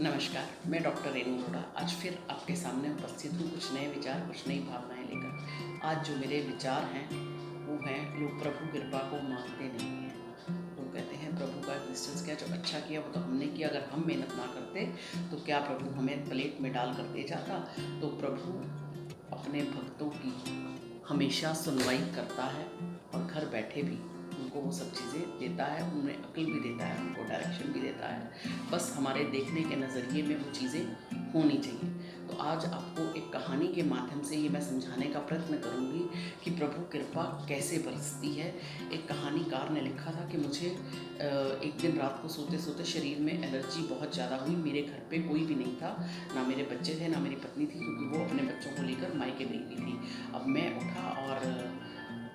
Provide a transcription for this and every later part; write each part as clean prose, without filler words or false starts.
नमस्कार, मैं डॉक्टर रेणु अरोड़ा आज फिर आपके सामने उपस्थित हूँ कुछ नए विचार, कुछ नई भावनाएं लेकर। आज जो मेरे विचार हैं वो हैं, लोग प्रभु कृपा को मानते नहीं हैं। लोग कहते हैं प्रभु का एग्जिस्टेंस क्या, जो अच्छा किया वो तो हमने किया, अगर हम मेहनत ना करते तो क्या प्रभु हमें प्लेट में डाल कर दे जाता। तो प्रभु अपने भक्तों की हमेशा सुनवाई करता है और घर बैठे भी उनको वो सब चीज़ें देता है, उन्हें अक्ल भी देता है, उनको डायरेक्शन भी देता है। बस हमारे देखने के नज़रिए में वो चीज़ें होनी चाहिए। तो आज आपको एक कहानी के माध्यम से ये मैं समझाने का प्रयत्न करूँगी कि प्रभु कृपा कैसे बरसती है। एक कहानीकार ने लिखा था कि मुझे एक दिन रात को सोते सोते शरीर में एलर्जी बहुत ज़्यादा हुई। मेरे घर पे कोई भी नहीं था, ना मेरे बच्चे थे, ना मेरी पत्नी थी, क्योंकि वो अपने बच्चों को लेकर मायके गई हुई थी। अब मैं उठा और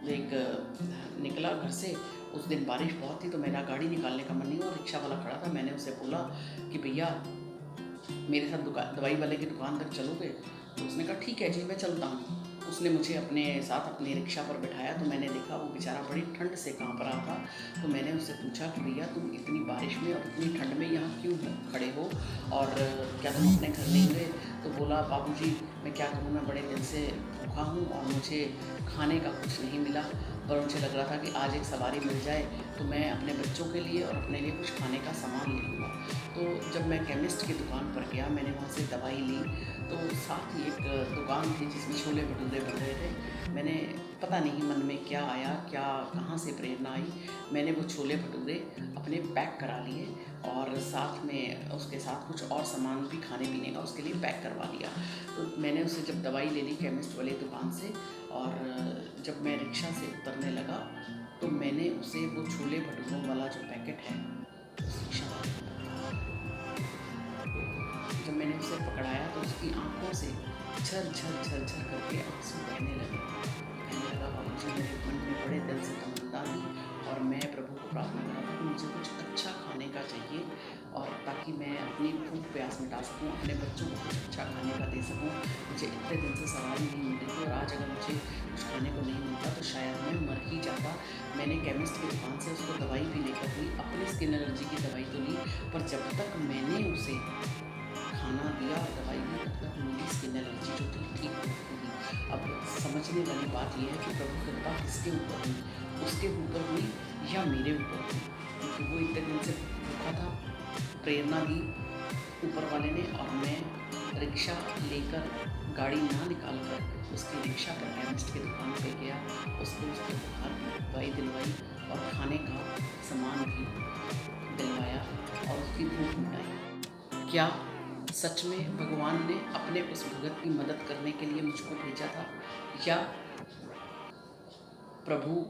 निकला घर से। उस दिन बारिश बहुत थी तो मेरा गाड़ी निकालने का मन नहीं हुआ। रिक्शा वाला खड़ा था, मैंने उससे बोला कि भैया मेरे साथ दवाई वाले की दुकान तक चलोगे? तो उसने कहा ठीक है जी, मैं चलता हूँ। उसने मुझे अपने साथ अपनी रिक्शा पर बिठाया तो मैंने देखा वो बेचारा बड़ी ठंड से काँप रहा था। तो मैंने उससे पूछा कि भैया तुम इतनी बारिश में और इतनी ठंड में यहाँ क्यों खड़े हो, और क्या तुम अपने घर नहीं गए? तो बोला बाबूजी मैं क्या करूँ, मैं बड़े दिन से भूखा हूँ और मुझे खाने का कुछ नहीं मिला, पर मुझे लग रहा था कि आज एक सवारी मिल जाए तो मैं अपने बच्चों के लिए और अपने लिए कुछ खाने का सामान ले लूँगा। तो जब मैं केमिस्ट की दुकान पर गया, मैंने वहाँ से दवाई ली, तो साथ ही एक दुकान थी जिसमें छोले भटूरे बन रहे थे। मैंने पता नहीं मन में क्या आया, क्या कहाँ से प्रेरणा आई, मैंने वो छोले भटूरे अपने पैक करा लिए और साथ में उसके साथ कुछ और सामान भी खाने पीने का उसके लिए पैक करवा लिया। तो मैंने उसे जब दवाई ले ली केमिस्ट वाली दुकान से, और जब मैं रिक्शा से उतरने लगा तो मैंने उसे वो छोले भटूरों वाला जो पैकेट है उस रिक्शा वाले को पकड़ा। तो जब मैंने उसे पकड़ाया तो उसकी आंखों से झर झर झर झर करके आंसू बहने लगे। कहने लगा बाबूजी मेरे मन में बड़े दिल से तमन्ना थी और मैं प्रभु को प्रार्थना कर रहा था कि मुझे कुछ अच्छा खाने का चाहिए, और ताकि मैं अपनी भूख प्यास मिटा सकूं, अपने बच्चों को कुछ अच्छा खाने का दे सकूं। मुझे इतने दिन से सवारी नहीं मिली थी और आज अगर मुझे कुछ खाने को नहीं मिलता तो शायद मैं मर ही जाता। मैंने केमिस्ट की दुकान से उसको दवाई भी लेकर दी, अपनी स्किन एलर्जी की दवाई तो ली, पर जब तक मैंने उसे खाना दिया और दवाई दी तब तक मेरी स्किन एलर्जी जो थी ठीक होगी। अब समझने वाली बात यह है कि प्रभु कृपा किसके ऊपर हुई, उसके ऊपर हुई या मेरे ऊपर हुई, क्योंकि वो इतने दिन से भूखा था, प्रेरणा दी ऊपर वाले ने, और मैं रिक्शा लेकर गाड़ी ना निकाल कर उसकी रिक्शा पर केमिस्ट की दुकान पे गया, उसको उसके बुखार की दवाई दिलवाई और खाने का सामान भी दिलवाया और उसकी भूख मिटाई। क्या सच में भगवान ने अपने उस भगत की मदद करने के लिए मुझको भेजा था, या प्रभु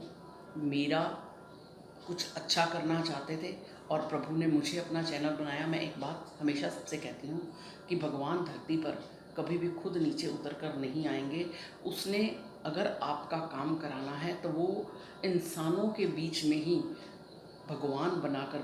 मेरा कुछ अच्छा करना चाहते थे और प्रभु ने मुझे अपना चैनल बनाया? मैं एक बात हमेशा सबसे कहती हूँ कि भगवान धरती पर कभी भी खुद नीचे उतर कर नहीं आएंगे। उसने अगर आपका काम कराना है तो वो इंसानों के बीच में ही भगवान बनाकर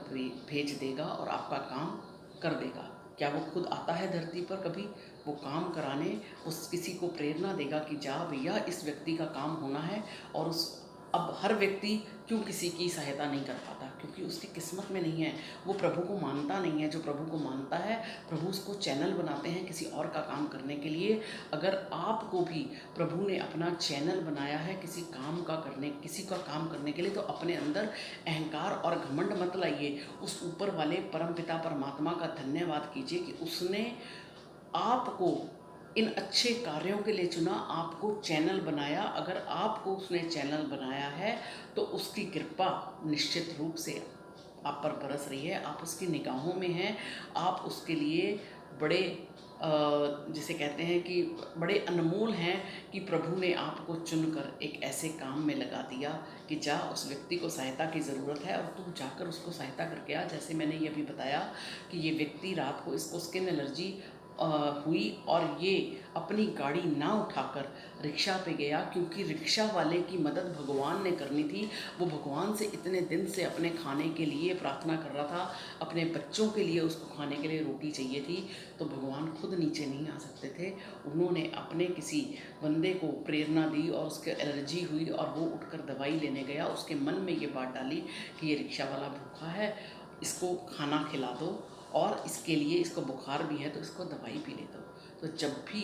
भेज देगा और आपका काम कर देगा। क्या वो खुद आता है धरती पर कभी वो काम कराने, उस किसी को प्रेरणा देगा कि जा भैया इस व्यक्ति का काम होना है, और उस अब हर व्यक्ति क्यों किसी की सहायता नहीं कर पाता? क्योंकि उसकी किस्मत में नहीं है, वो प्रभु को मानता नहीं है। जो प्रभु को मानता है, प्रभु उसको चैनल बनाते हैं किसी और का काम करने के लिए। अगर आपको भी प्रभु ने अपना चैनल बनाया है किसी काम का करने, किसी का काम करने के लिए, तो अपने अंदर अहंकार और घमंड मत लाइए। उस ऊपर वाले परमपिता परमात्मा का धन्यवाद कीजिए कि उसने आपको इन अच्छे कार्यों के लिए चुना, आपको चैनल बनाया। अगर आपको उसने चैनल बनाया है तो उसकी कृपा निश्चित रूप से आप पर बरस रही है, आप उसकी निगाहों में हैं, आप उसके लिए बड़े जिसे कहते हैं कि बड़े अनमोल हैं कि प्रभु ने आपको चुनकर एक ऐसे काम में लगा दिया कि जा उस व्यक्ति को सहायता की ज़रूरत है और तू जाकर उसको सहायता करके आ। जैसे मैंने ये भी बताया कि ये व्यक्ति रात को इसको स्किन एलर्जी हुई और ये अपनी गाड़ी ना उठाकर रिक्शा पे गया, क्योंकि रिक्शा वाले की मदद भगवान ने करनी थी। वो भगवान से इतने दिन से अपने खाने के लिए प्रार्थना कर रहा था, अपने बच्चों के लिए उसको खाने के लिए रोटी चाहिए थी, तो भगवान खुद नीचे नहीं आ सकते थे। उन्होंने अपने किसी बंदे को प्रेरणा दी और उसके एलर्जी हुई और वो उठकर दवाई लेने गया। उसके मन में ये बात डाली कि ये रिक्शा वाला भूखा है, इसको खाना खिला दो और इसके लिए इसको बुखार भी है तो इसको दवाई पी लेता हूँ। तो जब भी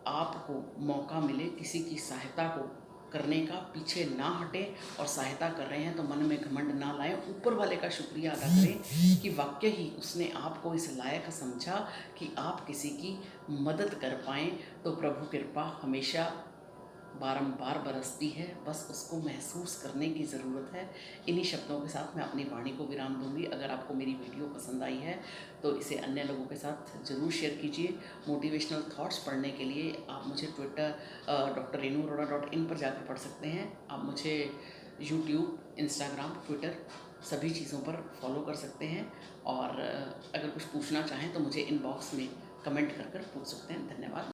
आपको मौका मिले किसी की सहायता को करने का, पीछे ना हटें और सहायता कर रहे हैं तो मन में घमंड ना लाएं, ऊपर वाले का शुक्रिया अदा करें कि वाकई ही उसने आपको इस लायक समझा कि आप किसी की मदद कर पाएँ। तो प्रभु कृपा हमेशा बारंबार बरसती है, बस उसको महसूस करने की ज़रूरत है। इन्हीं शब्दों के साथ मैं अपनी वाणी को विराम दूंगी। अगर आपको मेरी वीडियो पसंद आई है तो इसे अन्य लोगों के साथ ज़रूर शेयर कीजिए। मोटिवेशनल थॉट्स पढ़ने के लिए आप मुझे ट्विटर drrenuarora.in पर जाकर पढ़ सकते हैं। आप मुझे यूट्यूब, इंस्टाग्राम, ट्विटर सभी चीज़ों पर फॉलो कर सकते हैं। और अगर कुछ पूछना चाहें तो मुझे इनबॉक्स में कमेंट कर पूछ सकते हैं। धन्यवाद।